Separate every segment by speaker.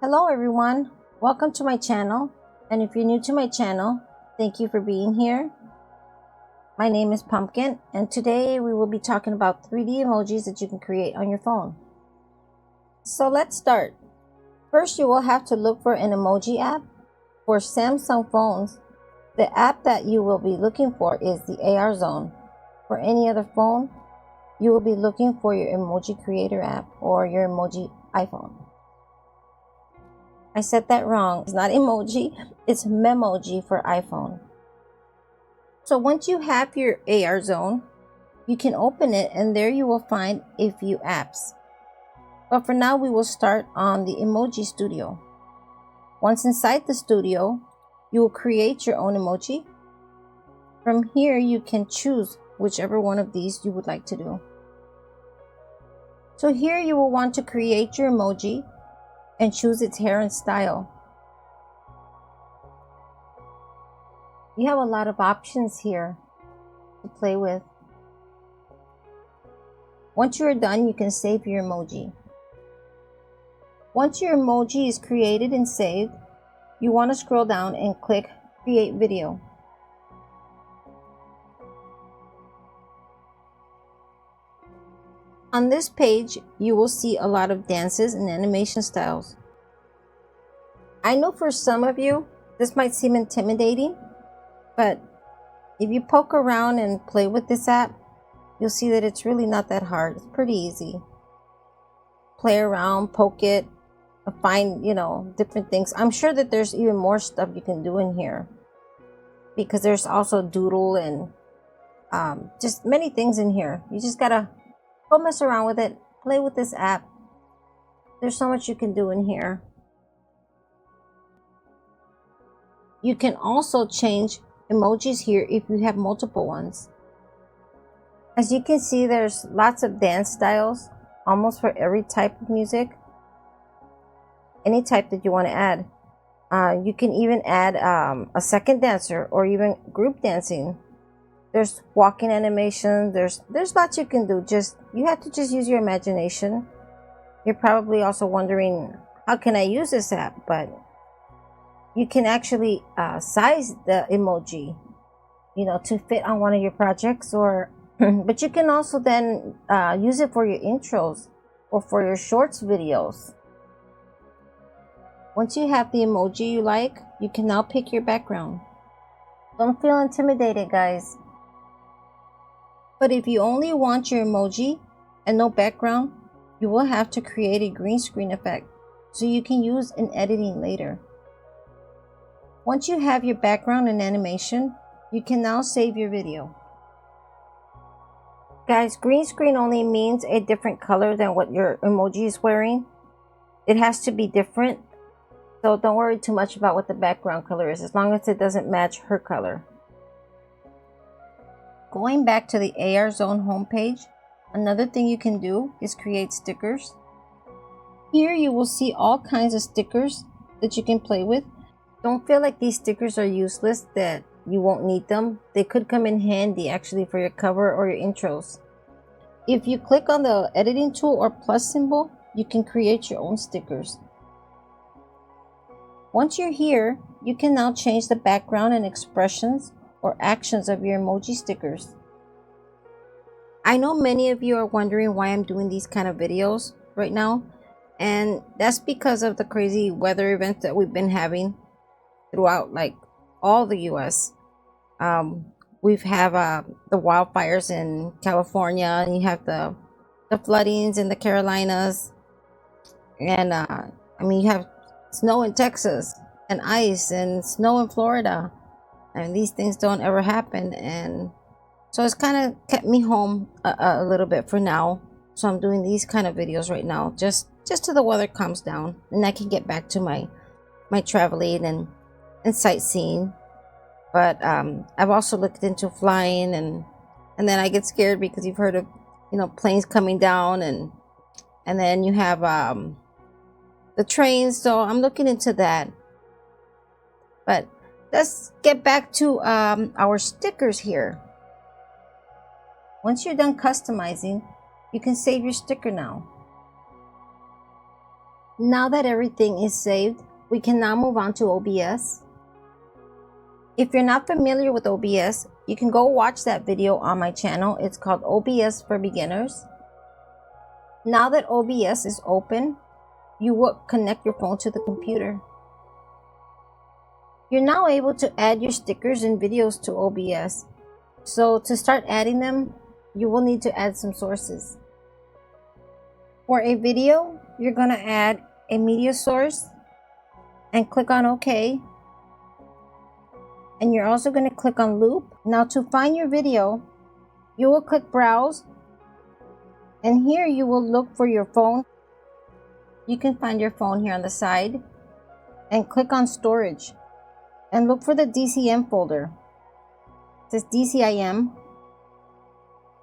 Speaker 1: Hello everyone, welcome to my channel, and if you're new to my channel, thank you for being here. My name is Pumpkin, and today we will be talking about 3D emojis that you can create on your phone. So let's start. First, you will have to look for an emoji app. For Samsung phones, the app that you will be looking for is the AR Zone. For any other phone, you will be looking for your emoji creator app or your emoji iPhone. I said that wrong. It's not emoji, it's Memoji for iPhone. So once you have your AR Zone, you can open it and there you will find a few apps. But for now, we will start on the Emoji Studio. Once inside the studio, you will create your own emoji. From here, you can choose whichever one of these you would like to do. So here you will want to create your emoji and choose its hair and style. You have a lot of options here to play with. Once you are done, you can save your emoji. Once your emoji is created and saved, you want to scroll down and click Create Video. On this page, you will see a lot of dances and animation styles. I know for some of you, this might seem intimidating, but if you poke around and play with this app, you'll see that it's really not that hard. It's pretty easy. Play around, poke it, find, different things. I'm sure that there's even more stuff you can do in here because there's also doodle and just many things in here. You just gotta go mess around with it, play with this app. There's so much you can do in here. You can also change emojis here if you have multiple ones. As you can see, there's lots of dance styles, almost for every type of music. Any type that you want to add. You can even add a second dancer or even group dancing. There's walking animation. There's lots you can do. You have to just use your imagination. You're probably also wondering, how can I use this app? But you can actually size the emoji, to fit on one of your projects, or but you can also then use it for your intros or for your shorts videos. Once you have the emoji you like, you can now pick your background. Don't feel intimidated, guys. But if you only want your emoji and no background, you will have to create a green screen effect so you can use in editing later. Once you have your background and animation, you can now save your video. Guys, green screen only means a different color than what your emoji is wearing. It has to be different. So don't worry too much about what the background color is, as long as it doesn't match her color. Going back to the AR Zone homepage, another thing you can do is create stickers. Here you will see all kinds of stickers that you can play with. Don't feel like these stickers are useless, that you won't need them. They could come in handy actually for your cover or your intros. If you click on the editing tool or plus symbol, you can create your own stickers. Once you're here, you can now change the background and expressions or actions of your emoji stickers. I know many of you are wondering why I'm doing these kind of videos right now, and that's because of the crazy weather events that we've been having throughout all the US. We've the wildfires in California, and you have the floodings in the Carolinas, and you have snow in Texas and ice and snow in Florida, and these things don't ever happen, and so it's kind of kept me home a little bit for now. So I'm doing these kind of videos right now, just till the weather calms down and I can get back to my traveling and sightseeing. But I've also looked into flying, and then I get scared because you've heard of planes coming down, and then you have the trains. So I'm looking into that. But let's get back to our stickers here. Once you're done customizing, you can save your sticker now. Now that everything is saved, we can now move on to OBS. If you're not familiar with OBS, you can go watch that video on my channel. It's called OBS for Beginners. Now that OBS is open, you will connect your phone to the computer. You're now able to add your stickers and videos to OBS. So to start adding them, you will need to add some sources. For a video, you're going to add a media source and click on OK. And you're also going to click on loop. Now to find your video, you will click browse. And here you will look for your phone. You can find your phone here on the side and click on storage and look for the DCM folder. It says DCIM.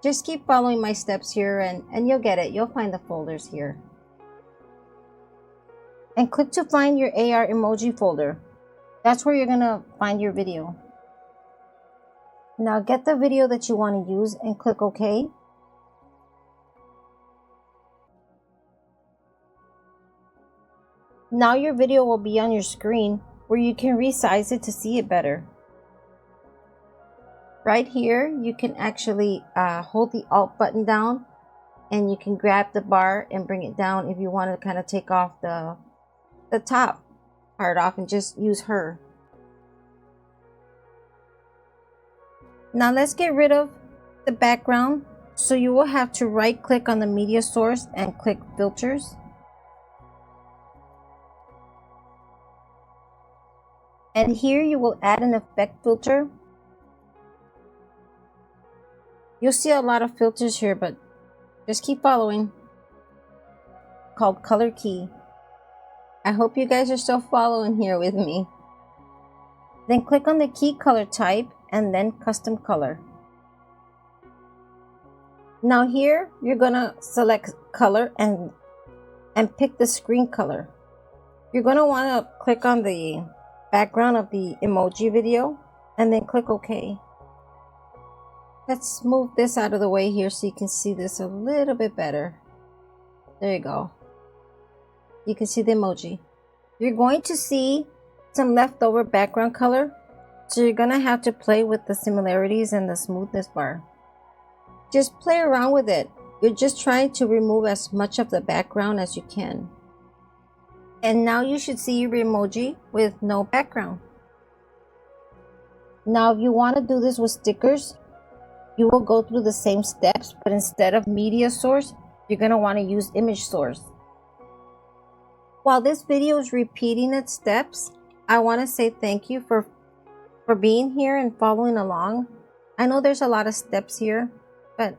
Speaker 1: Just keep following my steps here and you'll get it. You'll find the folders here. And click to find your AR emoji folder. That's where you're going to find your video. Now get the video that you want to use and click OK. Now your video will be on your screen where you can resize it to see it better. Right here, you can actually hold the Alt button down and you can grab the bar and bring it down if you want to kind of take off the top part off and just use her. Now let's get rid of the background. So you will have to right click on the media source and click filters. And here you will add an effect filter. You'll see a lot of filters here, but just keep following. Called color key. I hope you guys are still following here with me. Then click on the key color type and then custom color. Now here you're gonna select color and pick the screen color. You're gonna wanna click on the background of the emoji video and then click OK. Let's move this out of the way here so you can see this a little bit better. There you go. You can see the emoji. You're going to see some leftover background color, so you're gonna have to play with the similarities and the smoothness bar. Just play around with it. You're just trying to remove as much of the background as you can. And now you should see your emoji with no background. Now if you want to do this with stickers, you will go through the same steps, but instead of media source, you're going to want to use image source. While this video is repeating its steps, I want to say thank you for being here and following along. I know there's a lot of steps here, but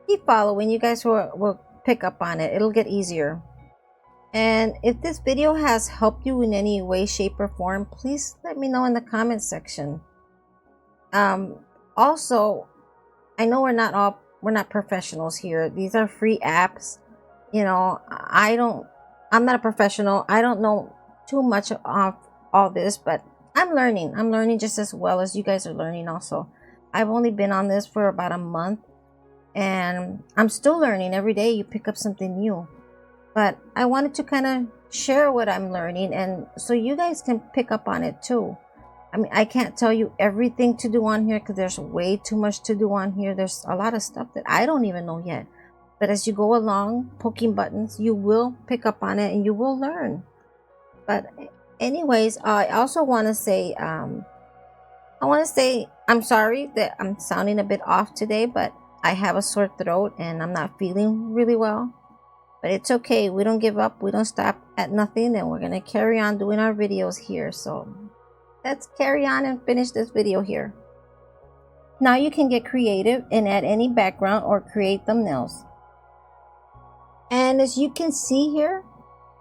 Speaker 1: keep following. You guys will pick up on it. It'll get easier. And if this video has helped you in any way, shape, or form, please let me know in the comment section. Also, I know we're not professionals here. These are free apps. You know, I'm not a professional. I don't know too much of all this, but I'm learning. I'm learning just as well as you guys are learning also. I've only been on this for about a month and I'm still learning. Every day you pick up something new. But I wanted to kind of share what I'm learning and so you guys can pick up on it too. I mean, I can't tell you everything to do on here because there's way too much to do on here. There's a lot of stuff that I don't even know yet. But as you go along, poking buttons, you will pick up on it and you will learn. But anyways, I also want to say, I'm sorry that I'm sounding a bit off today, but I have a sore throat and I'm not feeling really well. But it's okay. We don't give up. We don't stop at nothing. And we're going to carry on doing our videos here. So let's carry on and finish this video here. Now you can get creative and add any background or create thumbnails. And as you can see here,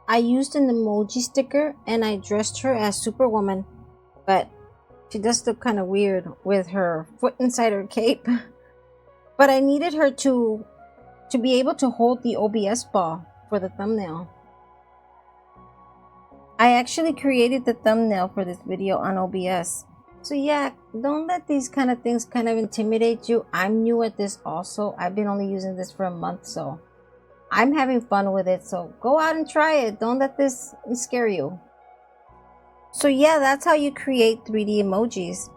Speaker 1: I used an emoji sticker and I dressed her as Superwoman. But she does look kind of weird with her foot inside her cape. But I needed her to be able to hold the OBS ball for the thumbnail. I actually created the thumbnail for this video on OBS. So yeah, don't let these kind of things kind of intimidate you. I'm new at this also. I've been only using this for a month, so I'm having fun with it, so go out and try it. Don't let this scare you. So yeah, that's how you create 3D emojis.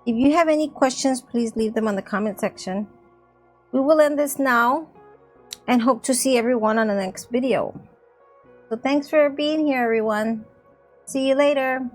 Speaker 1: If you have any questions, please leave them on the comment section. We will end this now and hope to see everyone on the next video. So thanks for being here, everyone. See you later.